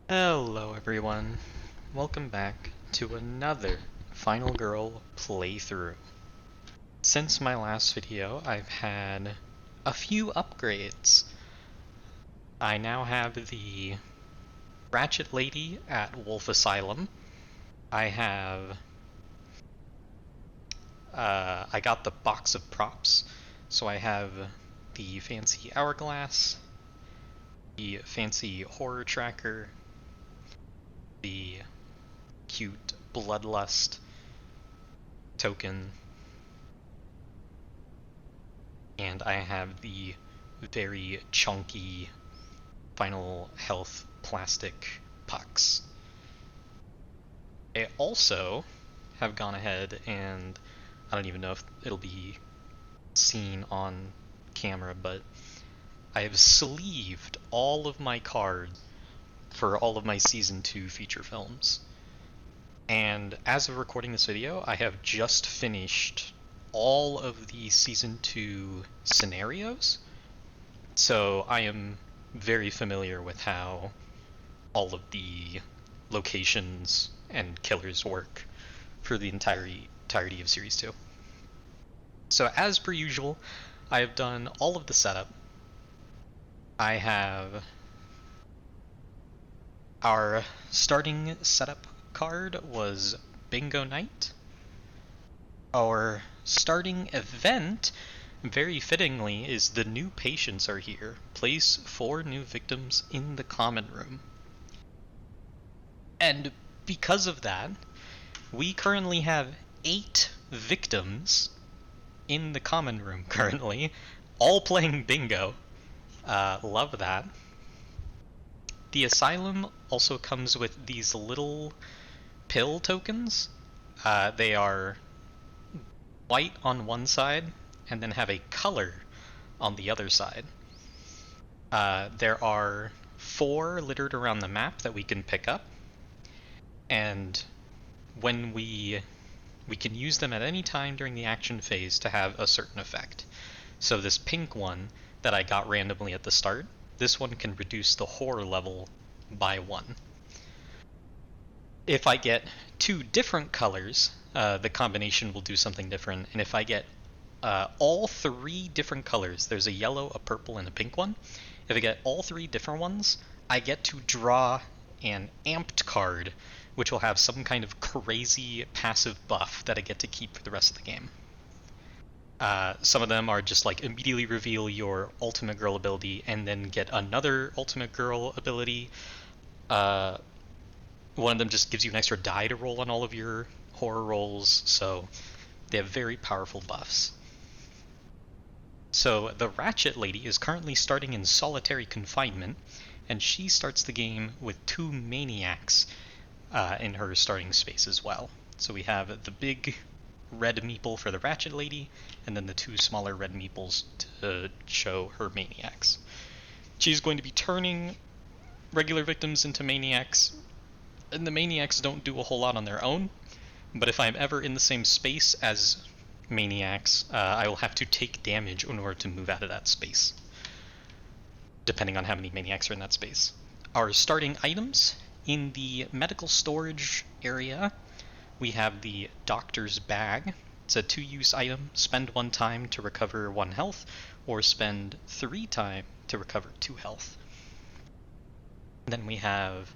Hello everyone, welcome back to another Final Girl playthrough. Since my last video, I've had a few upgrades. I now have the Ratchet Lady at Wolfe Asylum. I got the box of props, so I have the fancy hourglass, the fancy horror tracker, the cute bloodlust token, and I have the very chunky final health plastic pucks. I also have gone ahead and I don't even know if it'll be seen on camera, but I have sleeved all of my cards for all of my Season 2 feature films. And as of recording this video, I have just finished all of the Season 2 scenarios. So I am very familiar with how all of the locations and killers work for the entirety of Series 2. So as per usual, I have done all of the setup. I have our starting setup card was Bingo Night. Our starting event, very fittingly, is the new patients are here. Place 4 new victims in the common room. And because of that, we currently have 8 victims in the common room currently, all playing bingo. Love that. The Asylum also comes with these little pill tokens. They are white on one side and then have a color on the other side. There are 4 littered around the map that we can pick up, and when we can use them at any time during the action phase to have a certain effect. So this pink one that I got randomly at the start, this one can reduce the horror level by 1. If I get 2 different colors, the combination will do something different, and if I get all 3 different colors, there's a yellow, a purple, and a pink one. If I get all 3 different ones, I get to draw an amped card, which will have some kind of crazy passive buff that I get to keep for the rest of the game. Some of them are just like immediately reveal your Ultimate Girl ability and then get another Ultimate Girl ability. One of them just gives you an extra die to roll on all of your horror rolls, so they have very powerful buffs. So the Ratchet Lady is currently starting in solitary confinement, and she starts the game with 2 maniacs in her starting space as well. So we have the big red meeple for the Ratchet Lady, and then the 2 smaller red meeples to show her maniacs. She's going to be turning regular victims into maniacs, and the maniacs don't do a whole lot on their own, but if I'm ever in the same space as maniacs, I will have to take damage in order to move out of that space, depending on how many maniacs are in that space. Our starting items: in the medical storage area, we have the doctor's bag. It's a 2-use item. Spend 1 time to recover 1 health, or spend 3 time to recover 2 health. Then we have,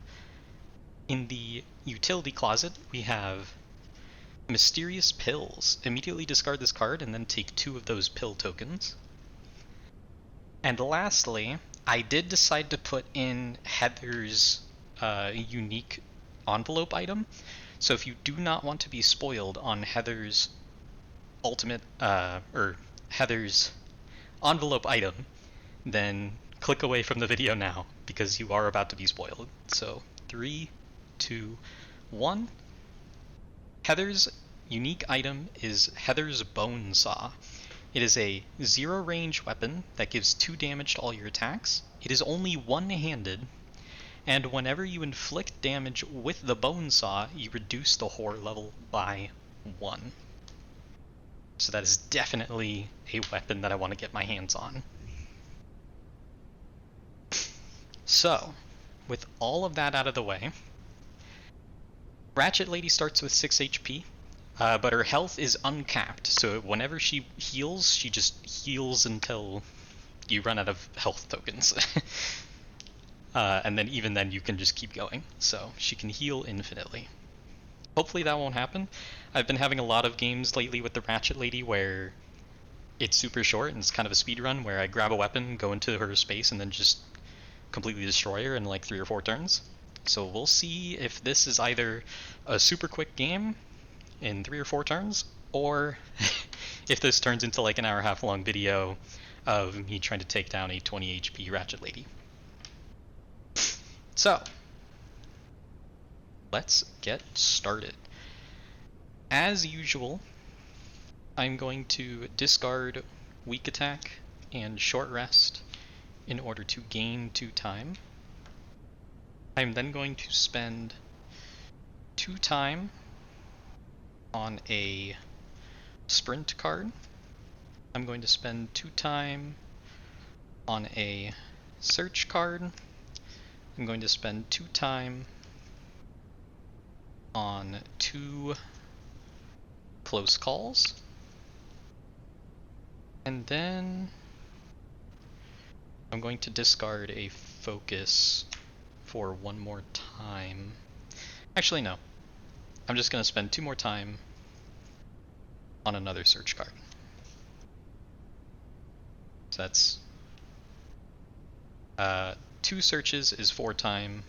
in the utility closet, we have Mysterious Pills. Immediately discard this card and then take 2 of those pill tokens. And lastly, I did decide to put in Heather's unique envelope item. So if you do not want to be spoiled on Heather's Heather's envelope item, then click away from the video now, because you are about to be spoiled. So 3, 2, 1. Heather's unique item is Heather's Bone Saw. It is a 0 range weapon that gives 2 damage to all your attacks. It is only one-handed, and whenever you inflict damage with the Bone Saw, you reduce the horror level by 1. So that is definitely a weapon that I want to get my hands on. So, with all of that out of the way, Ratchet Lady starts with 6 HP, but her health is uncapped, so whenever she heals, she just heals until you run out of health tokens. And then even then you can just keep going, so she can heal infinitely. Hopefully that won't happen. I've been having a lot of games lately with the Ratchet Lady where it's super short and it's kind of a speed run where I grab a weapon, go into her space, and then just completely destroy her in like 3 or 4 turns. So we'll see if this is either a super quick game in 3 or 4 turns, or if this turns into like an hour and a half long video of me trying to take down a 20 HP Ratchet Lady. So, let's get started. As usual, I'm going to discard weak attack and short rest in order to gain 2 time. I'm then going to spend 2 time on a sprint card. I'm going to spend 2 time on a search card. I'm going to spend 2 time on 2 close calls. And then I'm going to discard a focus for 1 more time. Actually, no. I'm just going to spend 2 more time on another search card. So that's 2 searches is 4 time,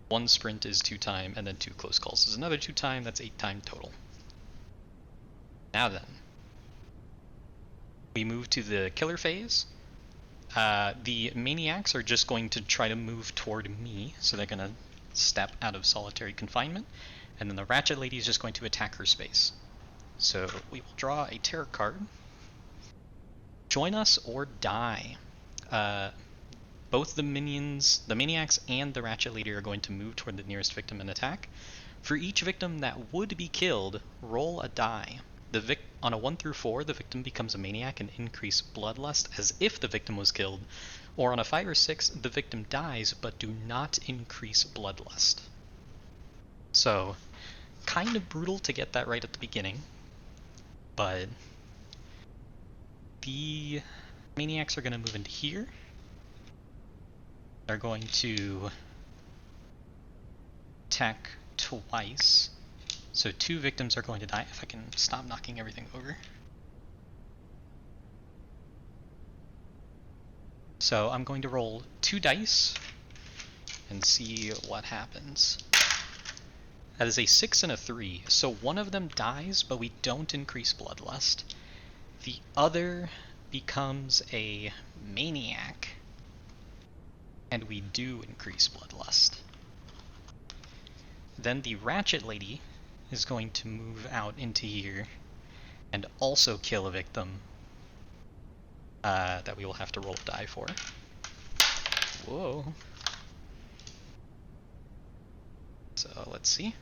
1 sprint is 2 time, and then 2 close calls is another 2 time. That's 8 time total. Now then, we move to the killer phase. The maniacs are just going to try to move toward me, so they're going to step out of solitary confinement, and then the Ratchet Lady is just going to attack her space. So we will draw a tarot card. Join us or die. Both the minions, the maniacs and the Ratchet Lady, are going to move toward the nearest victim and attack. For each victim that would be killed, roll a die. On a 1 through 4, the victim becomes a maniac and increase bloodlust as if the victim was killed. Or on a 5 or 6, the victim dies but do not increase bloodlust. So, kind of brutal to get that right at the beginning, but the maniacs are going to move into here. They're going to attack twice. So 2 victims are going to die. If I can stop knocking everything over. So I'm going to roll 2 dice and see what happens. That is a 6 and a 3. So one of them dies, but we don't increase bloodlust. The other becomes a maniac, and we do increase bloodlust. Then the Ratchet Lady is going to move out into here and also kill a victim that we will have to roll a die for. Whoa. So let's see.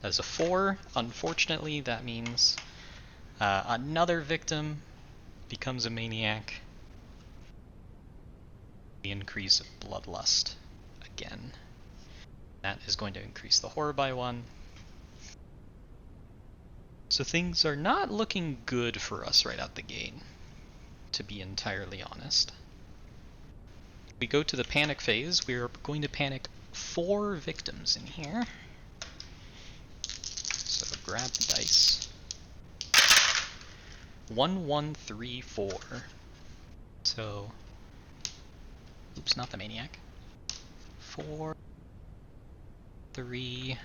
That's a 4. Unfortunately, that means another victim becomes a maniac. We increase bloodlust again. That is going to increase the horror by 1. So things are not looking good for us right out the gate, to be entirely honest. We go to the panic phase. We are going to panic 4 victims in here. So grab the dice. 1, 1, 3, 4. So, oops, not the maniac. 4, 3.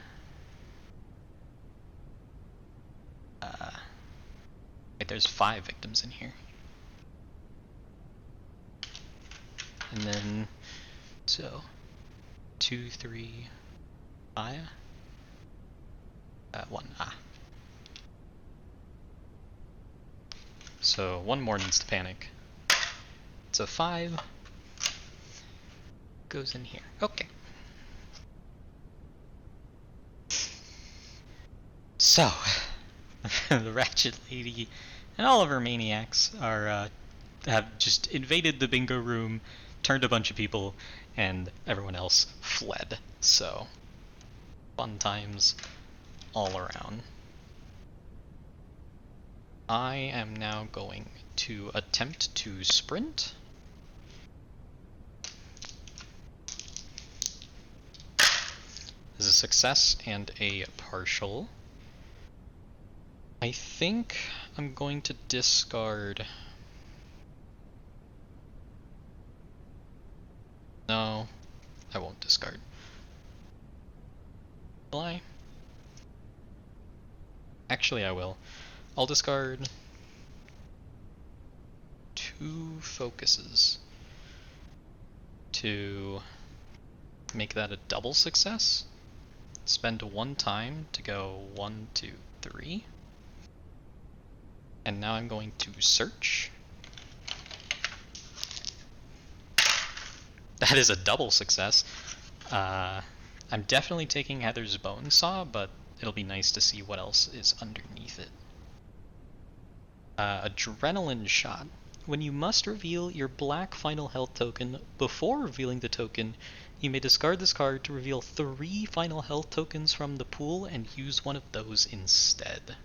Wait, there's 5 victims in here. And then, so, 2, 3, 5. 1, So 1 more needs to panic. It's a 5. Goes in here. Okay. So, the Ratchet Lady and all of her maniacs are have just invaded the bingo room, turned a bunch of people, and everyone else fled. So, fun times all around. I am now going to attempt to sprint. This is a success and a partial. I think I'm going to discard... No, I won't discard. Will I? Actually, I will. I'll discard 2 focuses to make that a double success. Spend 1 time to go 1, 2, 3. And now I'm going to search. That is a double success. I'm definitely taking Heather's Bone Saw, but it'll be nice to see what else is underneath it. Adrenaline Shot. When you must reveal your black final health token before revealing the token, you may discard this card to reveal 3 final health tokens from the pool and use one of those instead.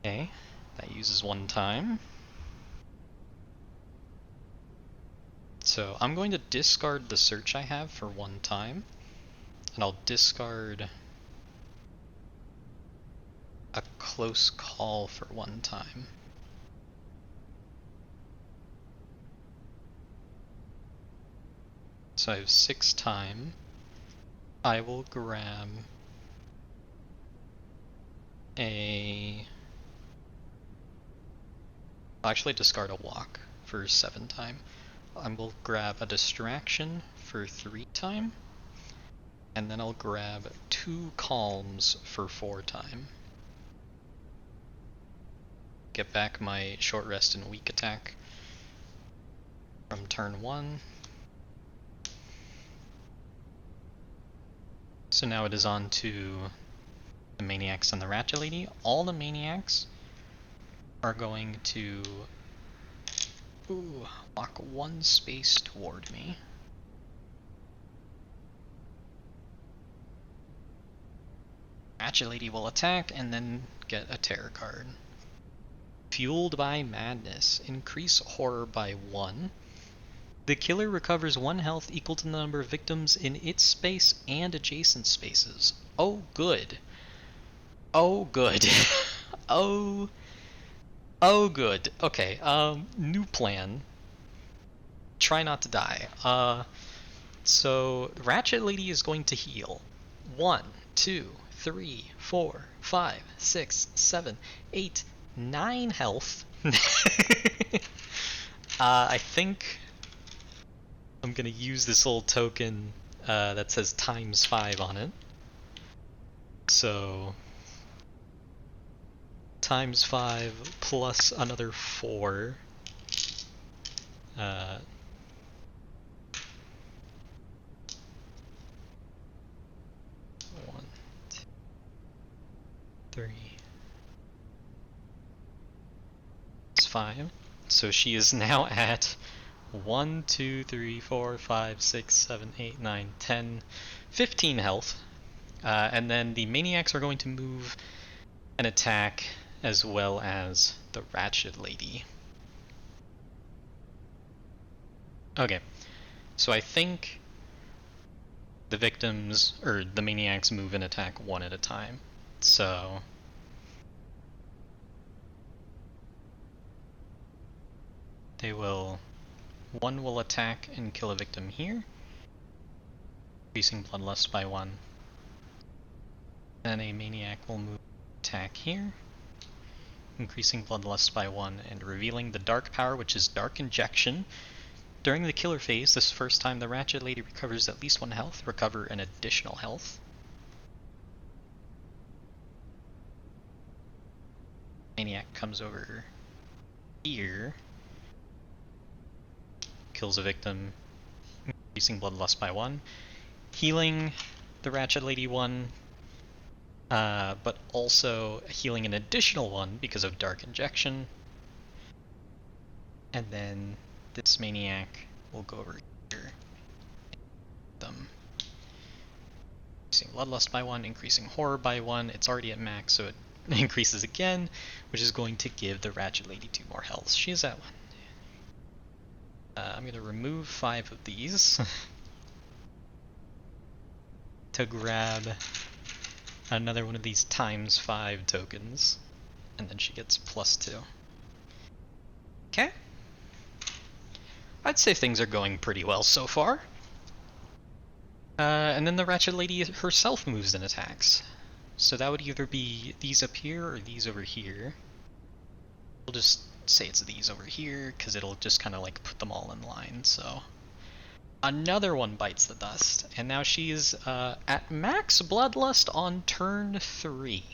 Okay, that uses 1 time. So I'm going to discard the search I have for 1 time, and I'll discard a close call for 1 time. So I have 6 time. I will grab a... I'll actually discard a walk for 7 time. I will grab a distraction for 3 time, and then I'll grab 2 calms for 4 time. Get back my short rest and weak attack from turn 1. So now it is on to the Maniacs and the Ratchet Lady. All the Maniacs are going to walk 1 space toward me. Ratchet Lady will attack and then get a terror card. Fueled by Madness. Increase horror by 1. The killer recovers 1 health equal to the number of victims in its space and adjacent spaces. Oh, good. Oh, good. Oh, good. Okay, new plan. Try not to die. So Ratchet Lady is going to heal. 1, 2, 3, 4, 5, 6, 7, 8, 9 health. I think I'm gonna use this old token that says ×5 on it. So ×5 plus another 4. 1, 2, 3. It's 5. So she is now at 1, 2, 3, 4, 5, 6, 7, 8, 9, 10, 15 health. And then the Maniacs are going to move and attack as well as the Ratchet Lady. Okay, so I think the victims, or the Maniacs, move and attack 1 at a time. So they will... 1 will attack and kill a victim here, increasing Bloodlust by 1. Then a Maniac will move attack here, increasing Bloodlust by 1 and revealing the Dark Power, which is Dark Injection. During the killer phase, this first time the Ratchet Lady recovers at least 1 health, recover an additional health. Maniac comes over here, kills a victim, increasing Bloodlust by 1, healing the Ratchet Lady 1, but also healing an additional 1 because of Dark Injection. And then this maniac will go over here. Increasing Bloodlust by 1, increasing Horror by 1. It's already at max, so it increases again, which is going to give the Ratchet Lady 2 more health. She is at 1. I'm going to remove 5 of these to grab another one of these times 5 tokens, and then she gets +2. Okay. I'd say things are going pretty well so far. And then the Ratchet Lady herself moves and attacks. So that would either be these up here or these over here. We'll just say it's these over here, because it'll just kind of like put them all in line, so. Another one bites the dust, and now she's at max Bloodlust on turn 3.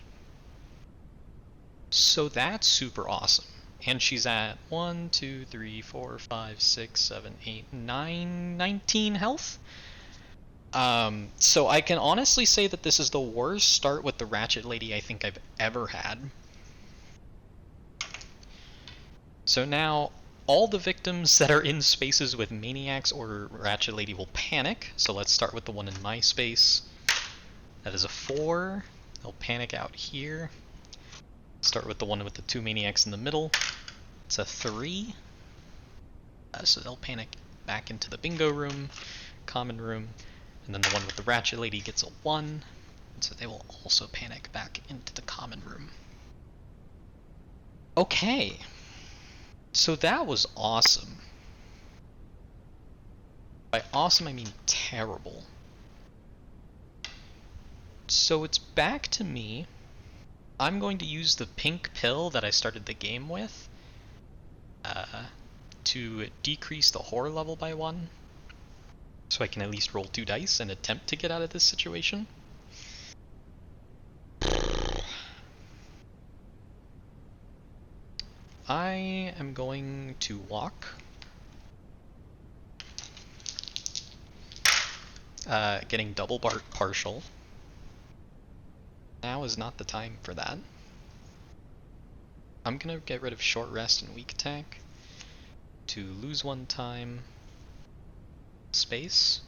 So that's super awesome. And she's at 1, 2, 3, 4, 5, 6, 7, 8, 9, 19 health. So I can honestly say that this is the worst start with the Ratchet Lady I think I've ever had. So now, all the victims that are in spaces with Maniacs or Ratchet Lady will panic. So let's start with the one in my space. That is a 4. They'll panic out here. Start with the one with the 2 Maniacs in the middle. It's a 3. So they'll panic back into the bingo room, common room. And then the one with the Ratchet Lady gets a 1. So they will also panic back into the common room. Okay. So that was awesome. By awesome, I mean terrible. So it's back to me. I'm going to use the pink pill that I started the game with to decrease the horror level by 1. So I can at least roll 2 dice and attempt to get out of this situation. I am going to walk. Getting double partial. Now is not the time for that. I'm gonna get rid of short rest and weak attack to lose 1 time space.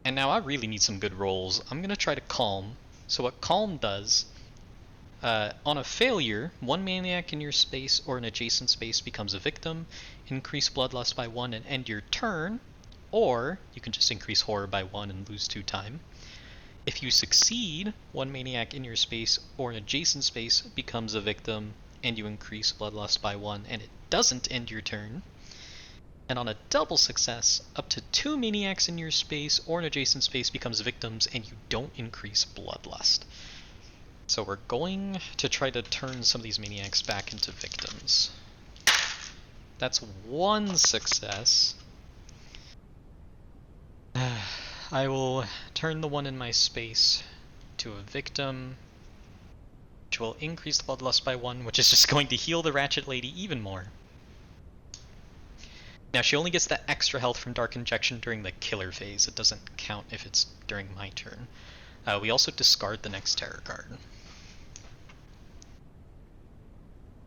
And now I really need some good rolls. I'm gonna try to calm. So what calm does, on a failure, 1 maniac in your space or an adjacent space becomes a victim, increase bloodlust by 1 and end your turn, or you can just increase horror by 1 and lose 2 time. If you succeed, 1 maniac in your space or an adjacent space becomes a victim, and you increase bloodlust by 1 and it doesn't end your turn. And on a double success, up to 2 maniacs in your space or an adjacent space becomes victims and you don't increase bloodlust. So we're going to try to turn some of these maniacs back into victims. That's 1 success. I will turn the one in my space to a victim, which will increase the bloodlust by 1, which is just going to heal the Ratchet Lady even more. Now she only gets that extra health from Dark Injection during the killer phase. It doesn't count if it's during my turn. We also discard the next terror card.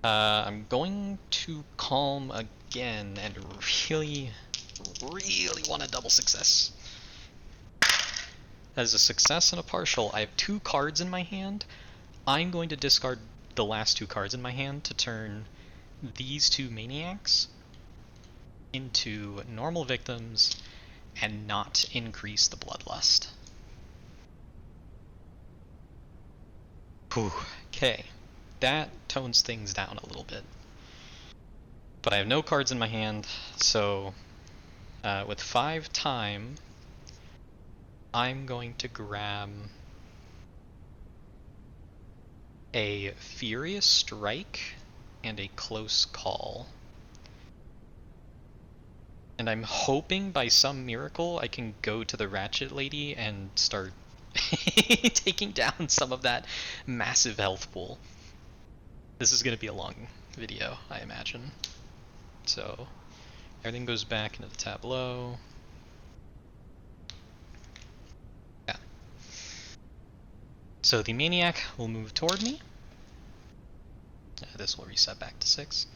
I'm going to calm again and really want a double success. That is a success and a partial. I have 2 cards in my hand. I'm going to discard the last 2 cards in my hand to turn these 2 maniacs into normal victims and not increase the bloodlust. Whew. Okay, that tones things down a little bit. But I have no cards in my hand, so with 5 time, I'm going to grab a Furious Strike and a Close Call. And I'm hoping by some miracle I can go to the Ratchet Lady and start taking down some of that massive health pool. This is going to be a long video, I imagine. So, everything goes back into the tableau. Yeah. So the Maniac will move toward me. This will reset back to 6.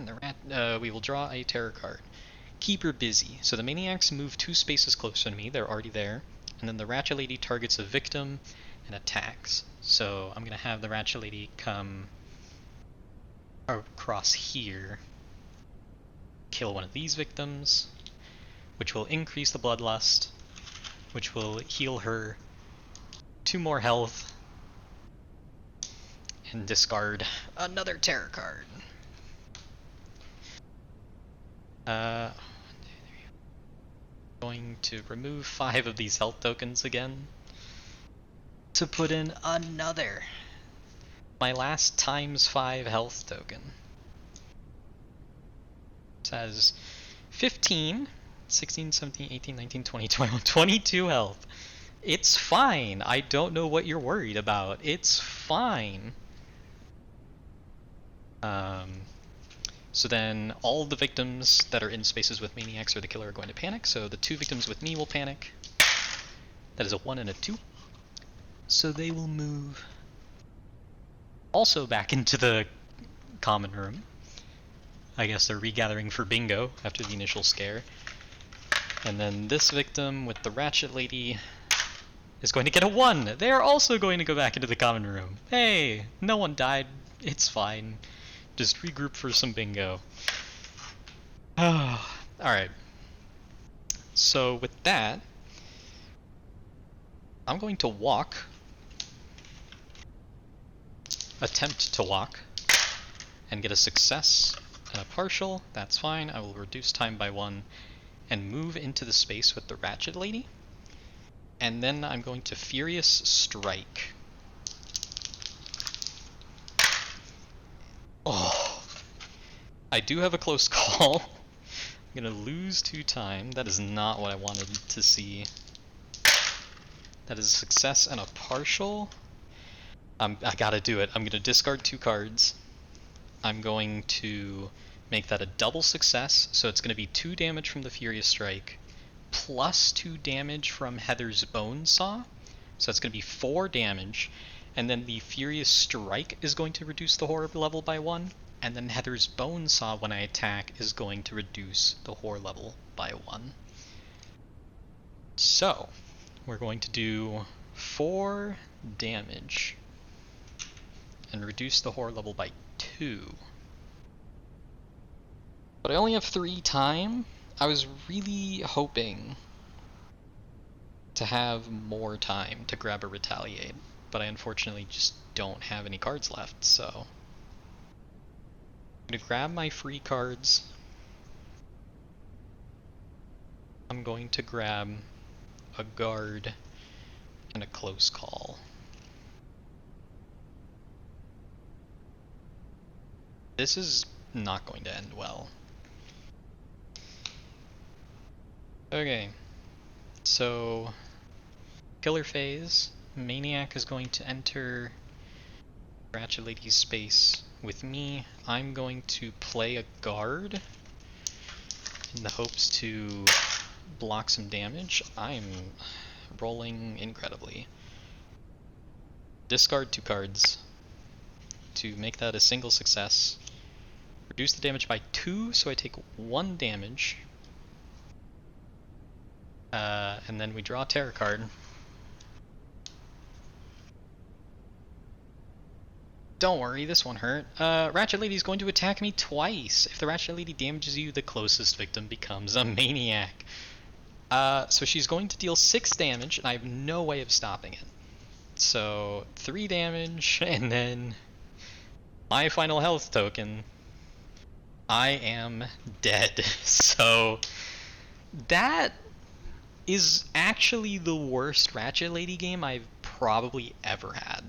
And the rat, we will draw a terror card. Keep her busy. So the maniacs move 2 spaces closer to me. They're already there. And then the Ratchet Lady targets a victim and attacks. So I'm going to have the Ratchet Lady come across here, kill one of these victims, which will increase the bloodlust, which will heal her 2 more health, and discard another terror card. Going to remove 5 of these health tokens again to put in another, my last times 5 health token. It has 15, 16, 17, 18, 19, 20, 21, 22 health. It's fine. I don't know what you're worried about. It's fine. So then all the victims that are in spaces with maniacs or the killer are going to panic. So the 2 victims with me will panic. That is a 1 and a 2. So they will move also back into the common room. I guess they're regathering for bingo after the initial scare. And then this victim with the Ratchet Lady is going to get a 1. They are also going to go back into the common room. Hey, no one died. It's fine. Just regroup for some bingo. Alright. So with that, I'm going to walk. Attempt to walk. And get a success and a partial. That's fine. I will reduce time by 1 and move into the space with the Ratchet Lady. And then I'm going to Furious Strike. Oh, I do have a close call. I'm gonna lose 2 time. That is not what I wanted to see. That is a success and a partial. I gotta do it. I'm gonna discard 2 cards. I'm going to make that a double success, so it's gonna be 2 damage from the Furious Strike, plus 2 damage from Heather's Bone Saw. So that's gonna be 4 damage. And then the Furious Strike is going to reduce the horror level by 1, and then Heather's Bone Saw, when I attack, is going to reduce the horror level by 1. So, we're going to do 4 damage, and reduce the horror level by 2. But I only have 3 time. I was really hoping to have more time to grab a Retaliate, but I unfortunately just don't have any cards left, so I'm going to grab my free cards. I'm going to grab a guard and a close call. This is not going to end well. Okay, so killer phase. Maniac is going to enter Ratchet Lady's space with me. I'm going to play a guard in the hopes to block some damage. I'm rolling incredibly. Discard 2 cards to make that a single success. Reduce the damage by 2, so I take 1 damage. And then we draw a terror card. Don't worry, this won't hurt. Ratchet Lady is going to attack me twice. If the Ratchet Lady damages you, the closest victim becomes a maniac. So she's going to deal 6 damage, and I have no way of stopping it. So 3 damage, and then my final health token. I am dead. So that is actually the worst Ratchet Lady game I've probably ever had.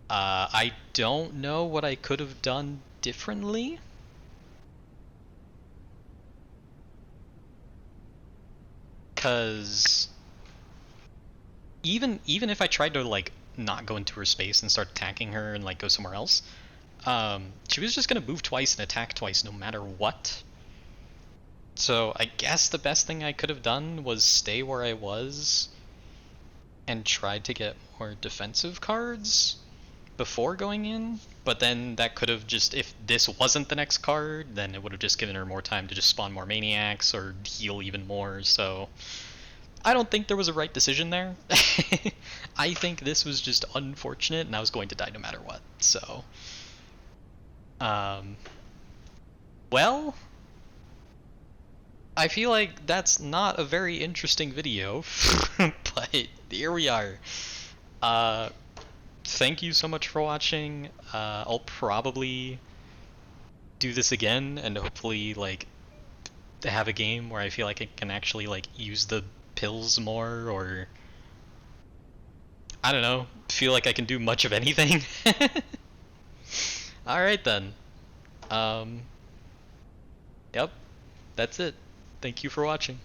I don't know what I could have done differently. Because even if I tried to like not go into her space and start attacking her and like go somewhere else, she was just gonna move twice and attack twice no matter what. So I guess the best thing I could have done was stay where I was and try to get more defensive cards. before going in, but then that could have just, if this wasn't the next card, then it would have just given her more time to just spawn more maniacs or heal even more, so I don't think there was a right decision there. I think this was just unfortunate and I was going to die no matter what, so um well, I feel like that's not a very interesting video, but here we are. Uh, Thank you so much for watching. I'll probably do this again and hopefully like have a game where I feel like I can actually like use the pills more, or I don't know, feel like I can do much of anything. All right then. Um, yep, that's it. Thank you for watching.